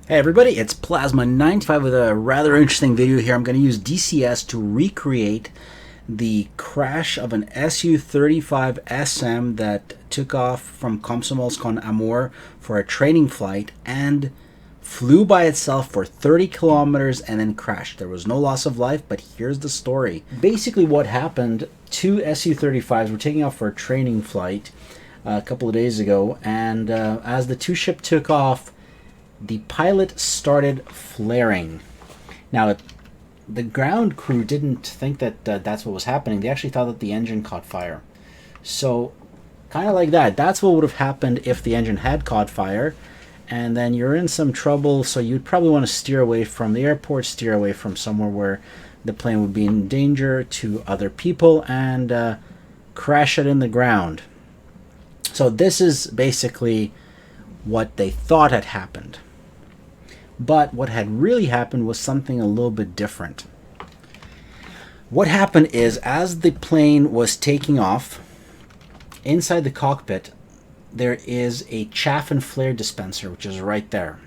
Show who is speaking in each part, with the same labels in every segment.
Speaker 1: Hey everybody, it's Plasma95 with a rather interesting video here. I'm going to use DCS to recreate the crash of an Su-35 SM that took off from Komsomolsk on Amur for a training flight and flew by itself for 30 kilometers and then crashed. There was no loss of life, but here's the story. Basically what happened, two Su-35s were taking off for a training flight a couple of days ago, and as the two ships took off, the pilot started flaring. Now, the ground crew didn't think that that's what was happening. They actually thought that the engine caught fire. So, kind of like that. That's what would have happened if the engine had caught fire. And then you're in some trouble, so you'd probably want to steer away from the airport, steer away from somewhere where the plane would be in danger to other people, and crash it in the ground. So this is basically what they thought had happened. But what had really happened was something a little bit different. What happened is, as the plane was taking off, inside the cockpit, there is a chaff and flare dispenser, which is right there.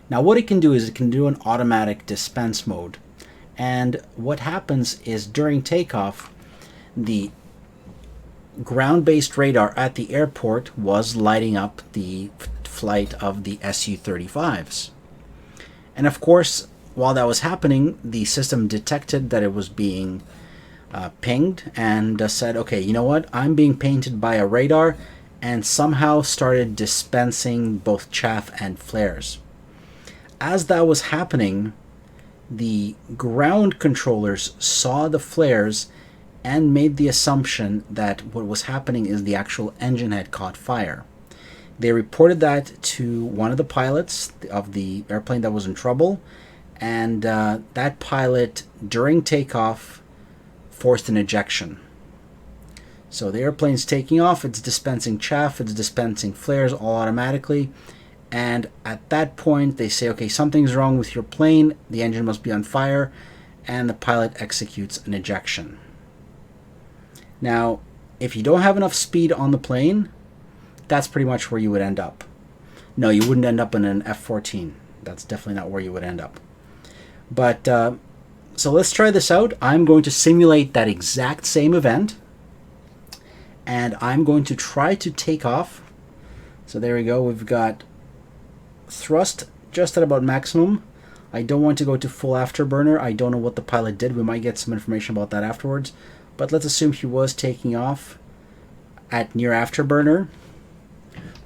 Speaker 1: Now what it can do is it can do an automatic dispense mode. And what happens is during takeoff, the ground-based radar at the airport was lighting up the flight of the Su-35s. And of course, while that was happening, the system detected that it was being pinged and said, okay, you know what, I'm being painted by a radar, and somehow started dispensing both chaff and flares. As that was happening, the ground controllers saw the flares and made the assumption that what was happening is the actual engine had caught fire. They reported that to one of the pilots of the airplane that was in trouble, and that pilot, during takeoff, forced an ejection. So the airplane's taking off, it's dispensing chaff, it's dispensing flares all automatically, and at that point they say, okay, something's wrong with your plane, the engine must be on fire, and the pilot executes an ejection. Now, if you don't have enough speed on the plane, that's pretty much where you would end up. No, you wouldn't end up in an F-14. That's definitely not where you would end up. But, so let's try this out. I'm going to simulate that exact same event, and I'm going to try to take off. So there we go. We've got thrust just at about maximum. I don't want to go to full afterburner. I don't know what the pilot did. We might get some information about that afterwards. But let's assume he was taking off at near afterburner.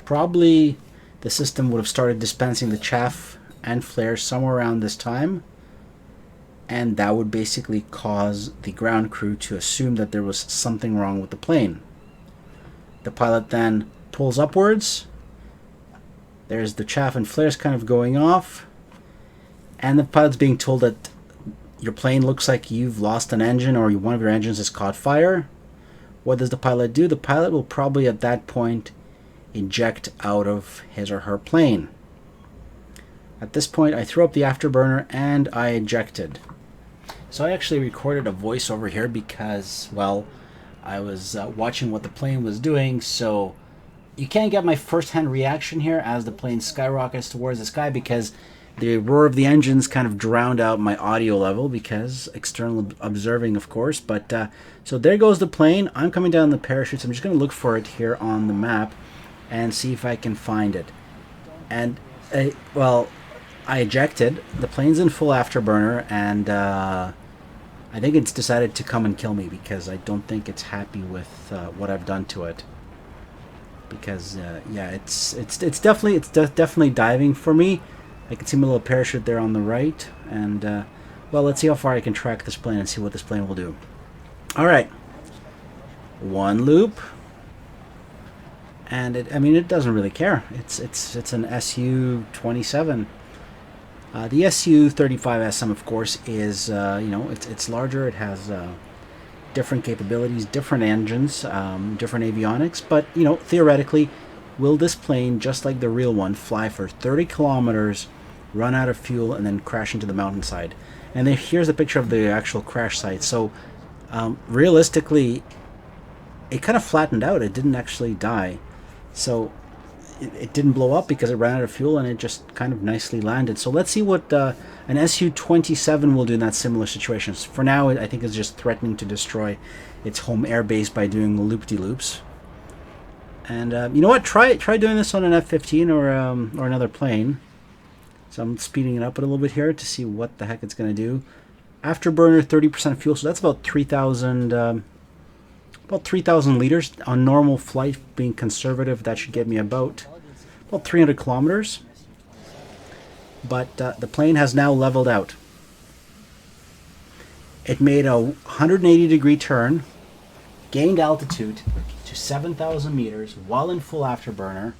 Speaker 1: Probably the system would have started dispensing the chaff and flares somewhere around this time, and that would basically cause the ground crew to assume that there was something wrong with the plane. The pilot then pulls upwards. There's the chaff and flares kind of going off, and the pilot's being told that your plane looks like you've lost an engine, or one of your engines has caught fire. What does the pilot do? The pilot will probably at that point eject out of his or her plane. At this point, I threw up the afterburner and I ejected. So I actually recorded a voice over here because, well, I was watching what the plane was doing, so you can't get my first-hand reaction here as the plane skyrockets towards the sky, because the roar of the engines kind of drowned out my audio level, because external observing, of course. But so there goes the plane. I'm coming down the parachutes. I'm just going to look for it here on the map and see if I can find it. And well, I ejected. The plane's in full afterburner, and I think it's decided to come and kill me, because I don't think it's happy with what I've done to it. Because yeah, it's definitely diving for me. I can see my little parachute there on the right, and well, let's see how far I can track this plane and see what this plane will do. All right, one loop. And it doesn't really care. It's an Su-27. The Su-35 SM, of course, is it's larger. It has different capabilities, different engines, different avionics. But theoretically, will this plane, just like the real one, fly for 30 kilometers, run out of fuel, and then crash into the mountainside? And then here's a picture of the actual crash site. So realistically, it kind of flattened out. It didn't actually die. So it didn't blow up because it ran out of fuel, and it just kind of nicely landed. So let's see what an Su-27 will do in that similar situation. For now, I think it's just threatening to destroy its home airbase by doing loop-de-loops. And you know what? Try doing this on an F-15 or another plane. So I'm speeding it up a little bit here to see what the heck it's going to do. Afterburner, 30% fuel, so that's about 3,000 liters on normal flight. Being conservative, that should get me about 300 kilometers. But the plane has now leveled out. It made a 180-degree turn, gained altitude to 7,000 meters while in full afterburner,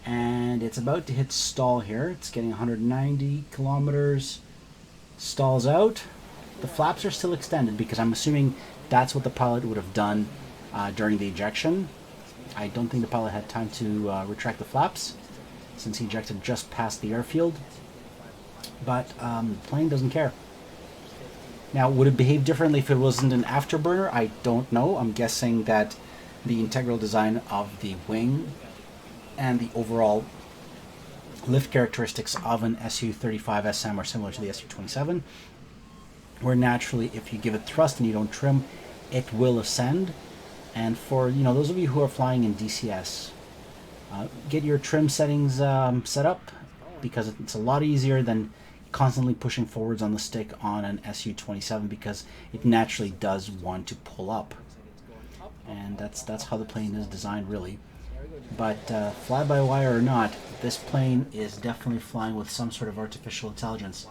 Speaker 1: and it's about to hit stall here. It's getting 190 kilometers, stalls out. The flaps are still extended because I'm assuming that's what the pilot would have done during the ejection. I don't think the pilot had time to retract the flaps since he ejected just past the airfield. But the plane doesn't care. Now, would it behave differently if it wasn't an afterburner? I don't know. I'm guessing that the integral design of the wing and the overall lift characteristics of an Su-35 SM are similar to the Su-27, where naturally, if you give it thrust and you don't trim, it will ascend. And for those of you who are flying in DCS, get your trim settings set up, because it's a lot easier than constantly pushing forwards on the stick on an Su-27, because it naturally does want to pull up, and that's how the plane is designed, really. But fly-by-wire or not, this plane is definitely flying with some sort of artificial intelligence.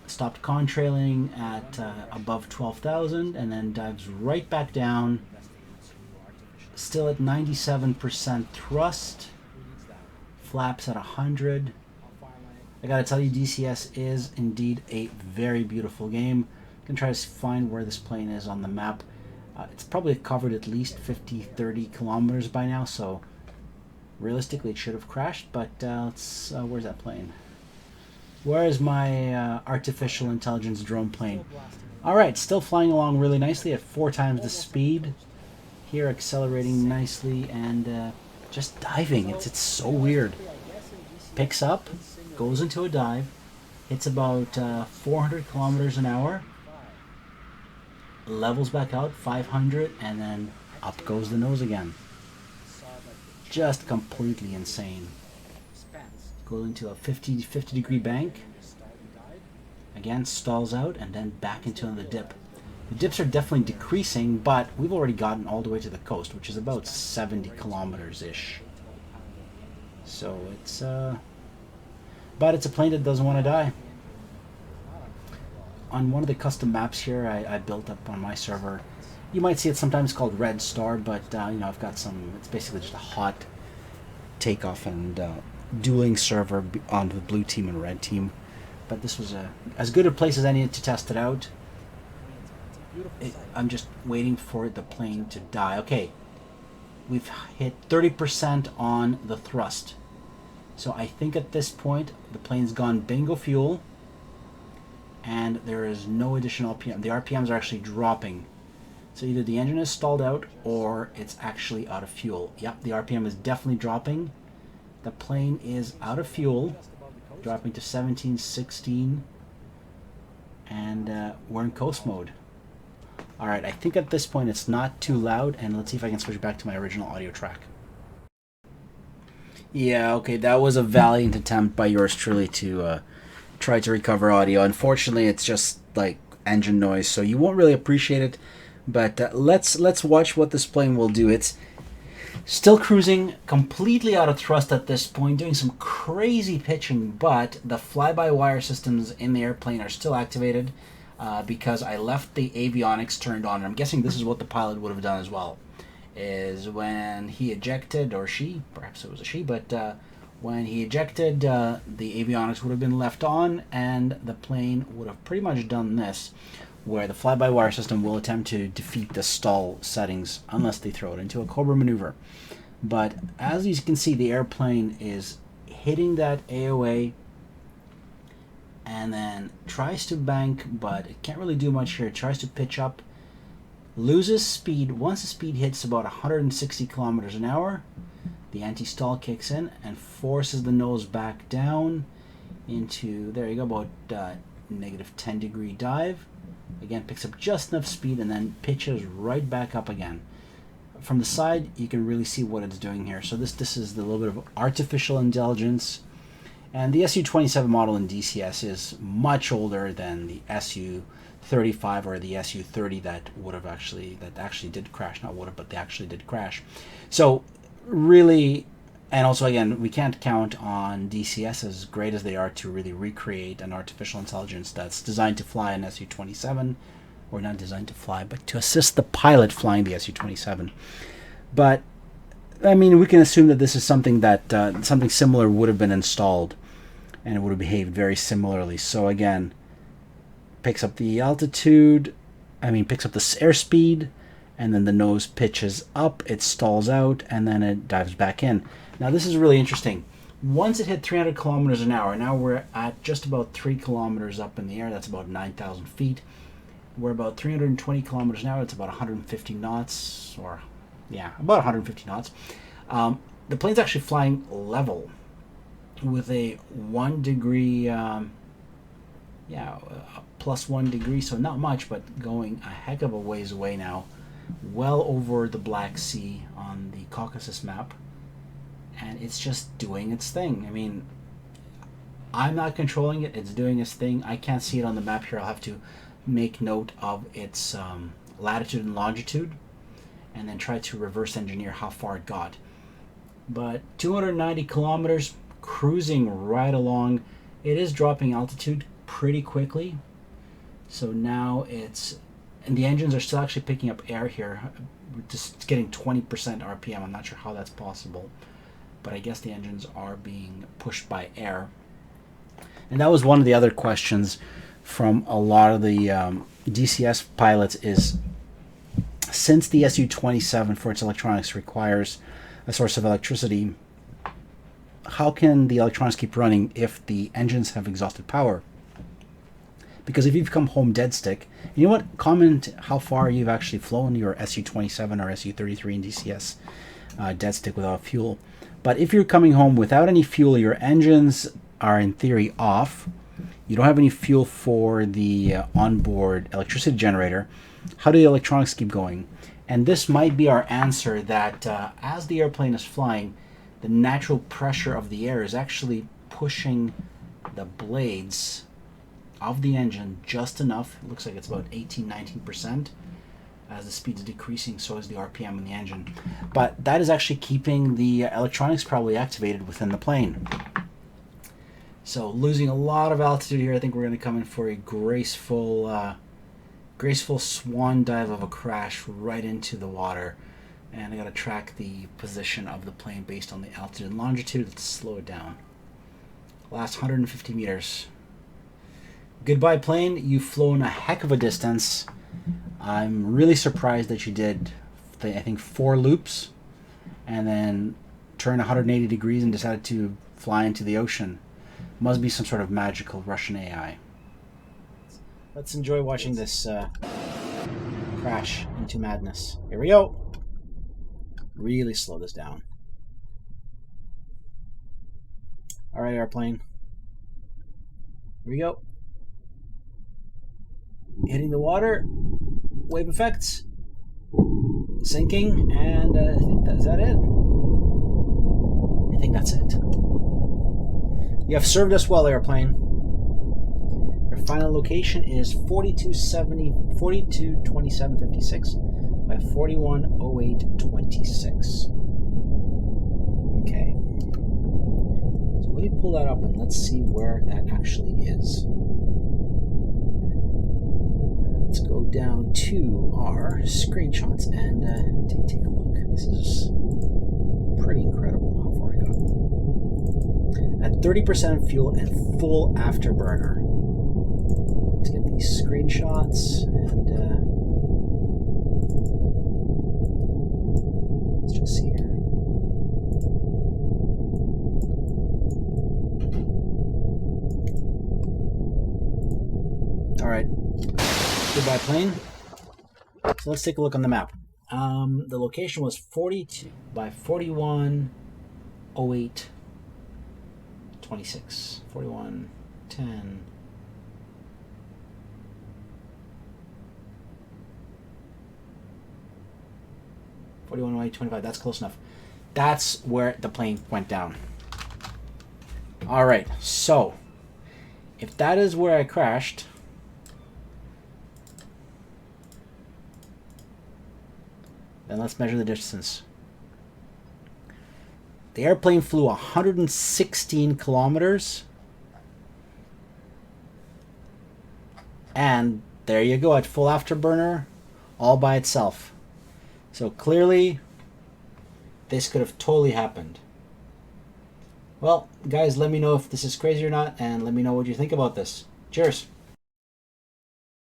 Speaker 1: Stopped contrailing at above 12,000 and then dives right back down, still at 97% thrust, flaps at 100. I gotta tell you, DCS is indeed a very beautiful game. I'm gonna try to find where this plane is on the map. It's probably covered at least 50-30 kilometers by now, so realistically it should have crashed, but where's that plane? Where is my artificial intelligence drone plane? Alright, still flying along really nicely at 4 times the speed. Here accelerating nicely and just diving. It's so weird. Picks up, goes into a dive, hits about 400 kilometers an hour, levels back out 500, and then up goes the nose again. Just completely insane. Goes into a 50 degree bank, again stalls out, and then back into the dip. The dips are definitely decreasing, but we've already gotten all the way to the coast, which is about 70 kilometers ish. So it's but it's a plane that doesn't want to die. On one of the custom maps here I built up on my server, you might see it sometimes called Red Star, but I've got some, it's basically just a hot takeoff and dueling server on the blue team and red team. But this was as good a place as any to test it out. I'm just waiting for the plane to die. Okay, we've hit 30% on the thrust. So I think at this point the plane's gone bingo fuel, and there is no additional RPM. The RPMs are actually dropping. So either the engine is stalled out or it's actually out of fuel. Yep, the RPM is definitely dropping. The plane is out of fuel, dropping to 17, 16, and we're in coast mode. Alright, I think at this point it's not too loud, and let's see if I can switch back to my original audio track. Yeah, okay, that was a valiant attempt by yours truly to try to recover audio. Unfortunately, it's just like engine noise, so you won't really appreciate it. But let's watch what this plane will do. It's still cruising completely out of thrust at this point, doing some crazy pitching, but the fly-by-wire systems in the airplane are still activated because I left the avionics turned on. And I'm guessing this is what the pilot would have done as well, is when he ejected, or she, perhaps it was a she, but when he ejected, the avionics would have been left on, and the plane would have pretty much done this, where the fly-by-wire system will attempt to defeat the stall settings unless they throw it into a Cobra maneuver. But as you can see, the airplane is hitting that AOA and then tries to bank, but it can't really do much here. It tries to pitch up, loses speed. Once the speed hits about 160 kilometers an hour, the anti-stall kicks in and forces the nose back down into, there you go, about negative 10 degree dive. Again, picks up just enough speed and then pitches right back up again. From the side, you can really see what it's doing here. So this is the little bit of artificial intelligence. And the Su-27 model in DCS is much older than the Su-35 or the Su-30 that actually did crash. Not would have, but they actually did crash. So really, and also again, we can't count on DCS, as great as they are, to really recreate an artificial intelligence that's designed to fly an Su-27, or not designed to fly, but to assist the pilot flying the Su-27. But I mean, we can assume that this is something that something similar would have been installed, and it would have behaved very similarly. So again, picks up the altitude, picks up the airspeed, and then the nose pitches up, it stalls out, and then it dives back in. Now this is really interesting. Once it hit 300 kilometers an hour, now we're at just about 3 kilometers up in the air, that's about 9,000 feet. We're about 320 kilometers an hour, it's about 150 knots, or yeah, about 150 knots. The plane's actually flying level with a 1 degree, plus 1 degree, so not much, but going a heck of a ways away now, well over the Black Sea on the Caucasus map, and it's just doing its thing. I mean, I'm not controlling it, it's doing its thing. I can't see it on the map here. I'll have to make note of its latitude and longitude, and then try to reverse engineer how far it got. But 290 kilometers, cruising right along. It is dropping altitude pretty quickly, so now and the engines are still actually picking up air here. We're just getting 20% RPM. I'm not sure how that's possible, but I guess the engines are being pushed by air. And that was one of the other questions from a lot of the DCS pilots is, since the Su-27 for its electronics requires a source of electricity, how can the electronics keep running if the engines have exhausted power? Because if you've come home dead stick, you know what? Comment how far you've actually flown your Su-27 or Su-33 in DCS dead stick without fuel. But if you're coming home without any fuel, your engines are in theory off, you don't have any fuel for the onboard electricity generator, how do the electronics keep going? And this might be our answer, that as the airplane is flying, the natural pressure of the air is actually pushing the blades of the engine just enough. It looks like it's about 18-19%. As the speed is decreasing, so is the RPM in the engine. But that is actually keeping the electronics probably activated within the plane. So losing a lot of altitude here. I think we're going to come in for a graceful swan dive of a crash right into the water. And I got to track the position of the plane based on the altitude and longitude. Let's slow it down. Last 150 meters. Goodbye, plane. You've flown a heck of a distance. I'm really surprised that you did, I think, 4 loops and then turned 180 degrees and decided to fly into the ocean. Must be some sort of magical Russian AI. Let's enjoy watching this crash into madness. Here we go. Really slow this down. All right, airplane. Here we go. Hitting the water. Wave effects. Sinking. And I think that's it. I think that's it. You have served us well, airplane. Your final location is 422756 by 410826. Okay. So let me pull that up and let's see where that actually is. Let's go down to our screenshots and take a look. This is pretty incredible how far I got. At 30% fuel and full afterburner. Let's get these screenshots and let's just see here. All right. Goodbye, plane. So let's take a look on the map. The location was 42 by 41 08 26 41 10 41 25. That's close enough. That's where the plane went down. All right, so if that is where I crashed, then let's measure the distance. The airplane flew 116 kilometers. And there you go, at full afterburner, all by itself. So clearly, this could have totally happened. Well, guys, let me know if this is crazy or not, and let me know what you think about this. Cheers.